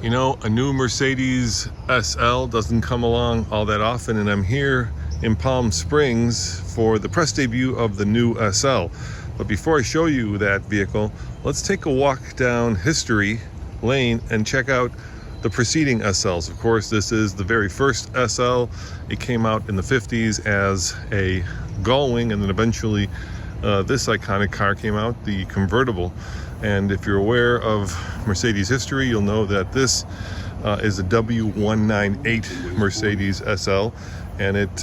You know, a new Mercedes SL doesn't come along all that often, and I'm here in Palm Springs for the press debut of the new SL. But before I show you that vehicle, let's take a walk down history lane and check out the preceding SLs. Of course, this is the very first SL. It came out in the 50s as a gullwing, and then eventually this iconic car came out, the convertible. And if you're aware of Mercedes history, you'll know that this is a W198 Mercedes SL, and it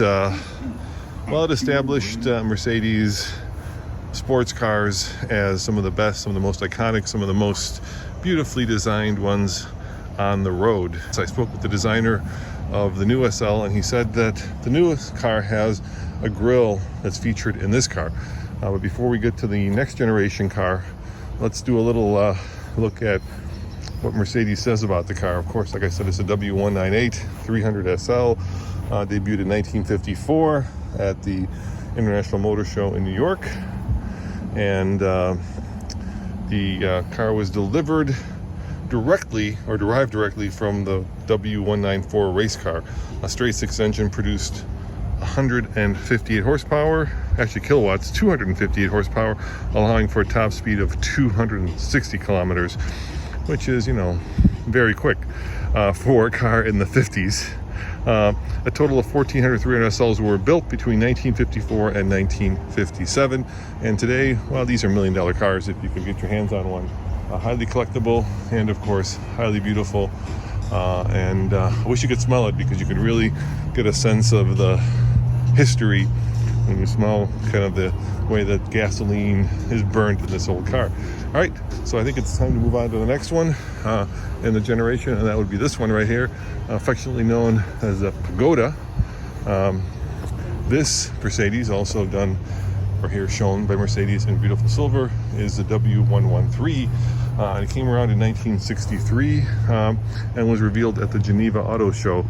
established Mercedes sports cars as some of the best, some of the most iconic, some of the most beautifully designed ones on the road. So I spoke with the designer of the new SL, and he said that the newest car has a grille that's featured in this car. But before we get to the next generation car, let's do a little look at what Mercedes says about the car. Of course, like I said, it's a W198 300 SL, debuted in 1954 at the International Motor Show in New York. And the car was derived directly from the W194 race car. A straight six engine produced 158 horsepower, actually kilowatts, 258 horsepower, allowing for a top speed of 260 kilometers, which is, very quick for a car in the 50s. A total of 1,400 300 SLs were built between 1954 and 1957. And today, well, these are $1 million cars if you can get your hands on one. Highly collectible and, of course, highly beautiful. And I wish you could smell it, because you could really get a sense of the history when you smell kind of the way that gasoline is burned in this old car. All right, so I think it's time to move on to the next one in the generation, and that would be this one right here, affectionately known as a Pagoda. This Mercedes, also done or here shown by Mercedes in beautiful silver, is the W113. It came around in 1963 and was revealed at the Geneva Auto Show.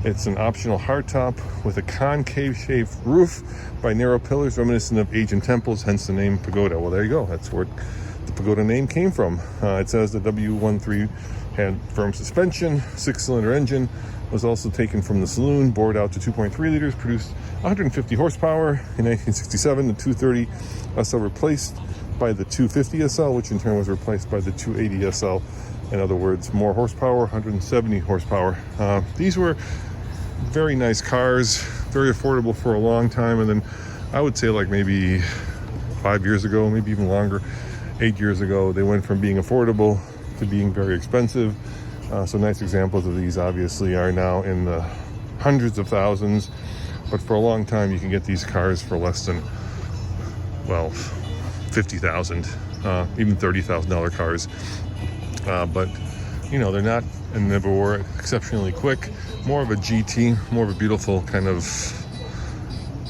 It's an optional hardtop with a concave-shaped roof by narrow pillars reminiscent of ancient temples, hence the name Pagoda. Well, there you go. That's where the Pagoda name came from. It says the W13 had firm suspension, six-cylinder engine, was also taken from the saloon, bored out to 2.3 liters, produced 150 horsepower. In 1967, the 230 SL replaced by the 250 SL, which in turn was replaced by the 280 SL. In other words, more horsepower, 170 horsepower. These were very nice cars, very affordable for a long time, and then I would say like maybe 5 years ago, maybe even longer, 8 years ago, they went from being affordable to being very expensive. So nice examples of these obviously are now in the hundreds of thousands, but for a long time you can get these cars for less than, well, $50,000, even $30,000 cars. But they're not, and never were, exceptionally quick. More of a GT, more of a beautiful kind of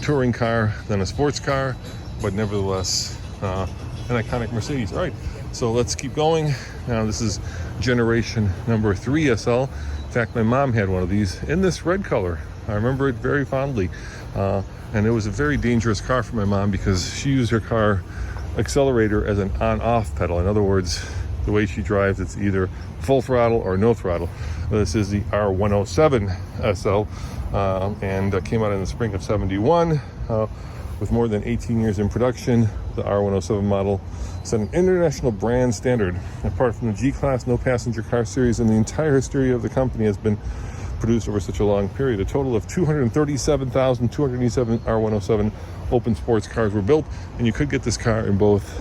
touring car than a sports car, but nevertheless an iconic Mercedes. All right, so let's keep going. Now this is generation number 3 SL. In fact, my mom had one of these in this red color. I remember it very fondly, and it was a very dangerous car for my mom because she used her car accelerator as an on-off pedal. In other words, the way she drives, it's either full throttle or no throttle. This is the R107 SL, and came out in the spring of 71. With more than 18 years in production, the R107 model set an international brand standard. Apart from the G-Class, no passenger car series in the entire history of the company has been produced over such a long period. A total of 237,287 R107 open sports cars were built, and you could get this car in both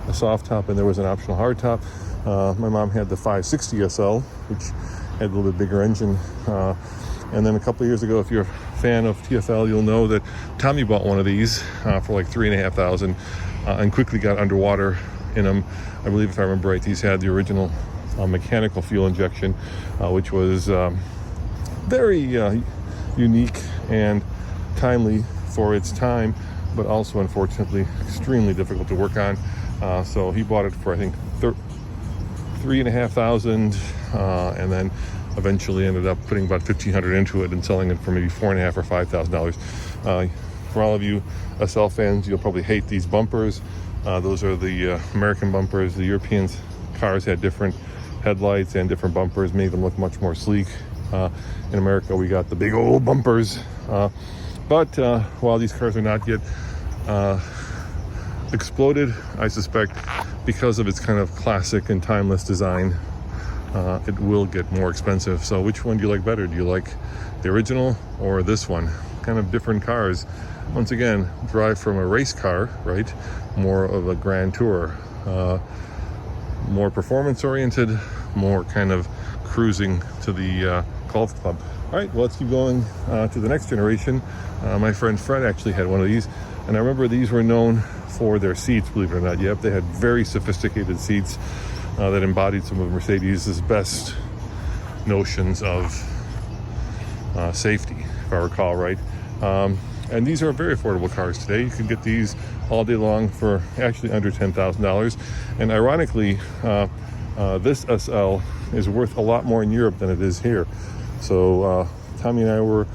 a soft top and there was an optional hard top. My mom had the 560 SL, which had a little bit bigger engine. And then a couple of years ago, if you're a fan of TFL, you'll know that Tommy bought one of these for like $3,500 and quickly got underwater in them. I believe, if I remember right, these had the original mechanical fuel injection, which was very unique and timely for its time, but also unfortunately extremely difficult to work on. So he bought it for, I think, $3,500, and then eventually ended up putting about $1,500 into it and selling it for maybe $4,500 or $5,000. For all of you SL fans, you'll probably hate these bumpers. Those are the American bumpers. The European cars had different headlights and different bumpers, made them look much more sleek. In America, we got the big old bumpers. But while these cars are not yet exploded, I suspect because of its kind of classic and timeless design, it will get more expensive. So which one do you like better? Do you like the original or this one? Kind of different cars. Once again, drive from a race car, right? More of a grand tour, more performance oriented, more kind of cruising to the golf club. All right, well, let's keep going to the next generation. My friend Fred actually had one of these, and I remember these were known for their seats, believe it or not. Yep, they had very sophisticated seats that embodied some of Mercedes' best notions of safety, if I recall right. And these are very affordable cars today. You can get these all day long for actually under $10,000. And ironically, this SL is worth a lot more in Europe than it is here. So Tommy and I were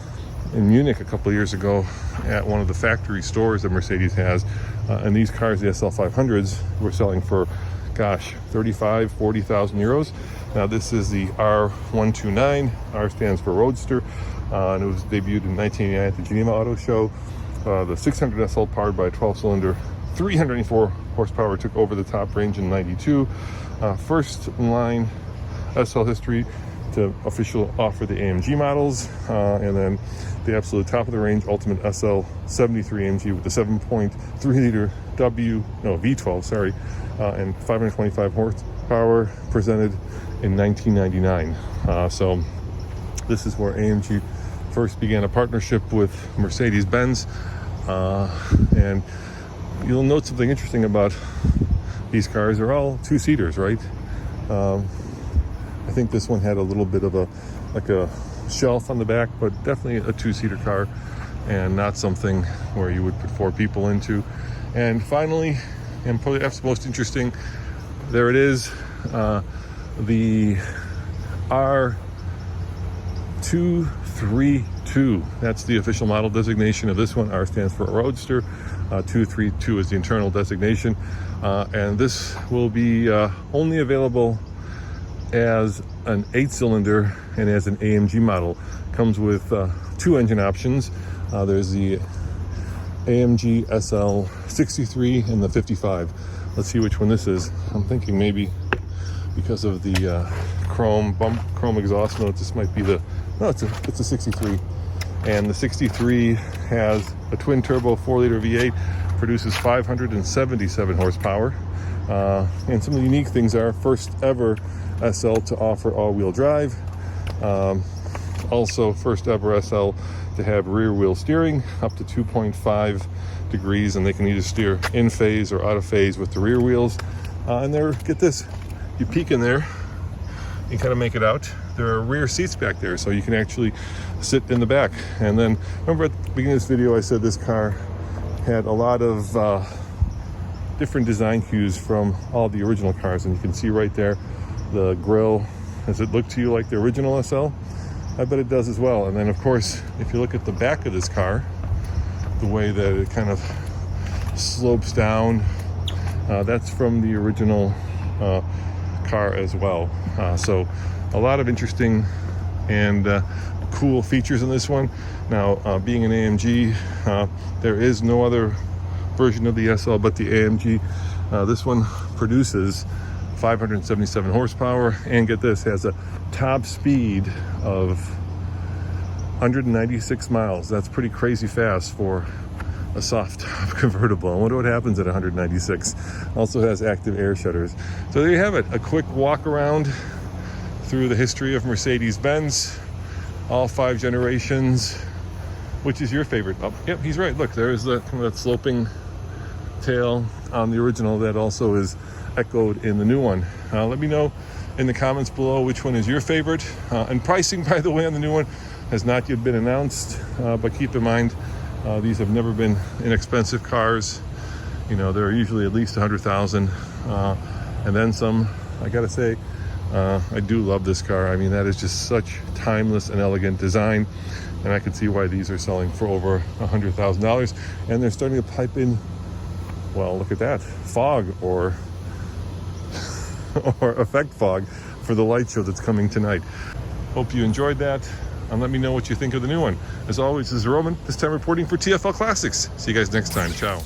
in Munich a couple of years ago at one of the factory stores that Mercedes has, and these cars, the SL 500s, were selling for, gosh, 35, 40,000 euros. Now this is the R129. R stands for Roadster, and it was debuted in 1989 at the Geneva Auto Show. The 600 SL, powered by a 12-cylinder, 304 horsepower, took over the top range in 92. First in line SL history to officially offer the AMG models, and then the absolute top of the range Ultimate SL 73 AMG with the 7.3 liter V12, and 525 horsepower, presented in 1999. So this is where AMG first began a partnership with Mercedes-Benz, and you'll note something interesting about these cars. They're all two-seaters, right? I think this one had a little bit of a shelf on the back, but definitely a two-seater car, and not something where you would put four people into. And finally, and probably that's most interesting, there it is, the R232. That's the official model designation of this one. R stands for Roadster. 232 is the internal designation, and this will be only available as an 8-cylinder and as an AMG model. Comes with two engine options. There's the AMG SL 63 and the 55. Let's see which one this is. I'm thinking maybe because of the chrome exhaust notes, this might be it's a 63. And the 63 has a twin turbo 4-liter V8, produces 577 horsepower. And some of the unique things are first ever SL to offer all-wheel drive. Also first ever SL to have rear wheel steering up to 2.5 degrees, and they can either steer in phase or out of phase with the rear wheels. And there, get this, you peek in there, you kind of make it out. There are rear seats back there, so you can actually sit in the back. And then, remember at the beginning of this video, I said this car had a lot of different design cues from all the original cars, and you can see right there the grille. Does it look to you like the original SL? I bet it does as well. And then, of course, if you look at the back of this car, the way that it kind of slopes down, that's from the original car as well. So a lot of interesting and cool features in this one. Now, being an AMG, there is no other version of the SL but the AMG. This one produces 577 horsepower, and get this, has a top speed of 196 miles. That's pretty crazy fast for a soft top convertible. I wonder what happens at 196. Also has active air shutters. So there you have it, a quick walk around through the history of Mercedes-Benz, all 5 generations. Which is your favorite? Oh, yep, he's right. Look, there's that sloping tail on the original that also is echoed in the new one. Let me know in the comments below which one is your favorite. And pricing, by the way, on the new one has not yet been announced, but keep in mind, these have never been inexpensive cars. You know, they're usually at least 100,000, and then some. I gotta say, I do love this car. I mean, that is just such timeless and elegant design, and I can see why these are selling for over $100,000. And they're starting to pipe in, well, look at that, fog or effect fog for the light show that's coming tonight. Hope you enjoyed that, and let me know what you think of the new one. As always, this is Roman, this time reporting for TFL Classics. See you guys next time. Ciao.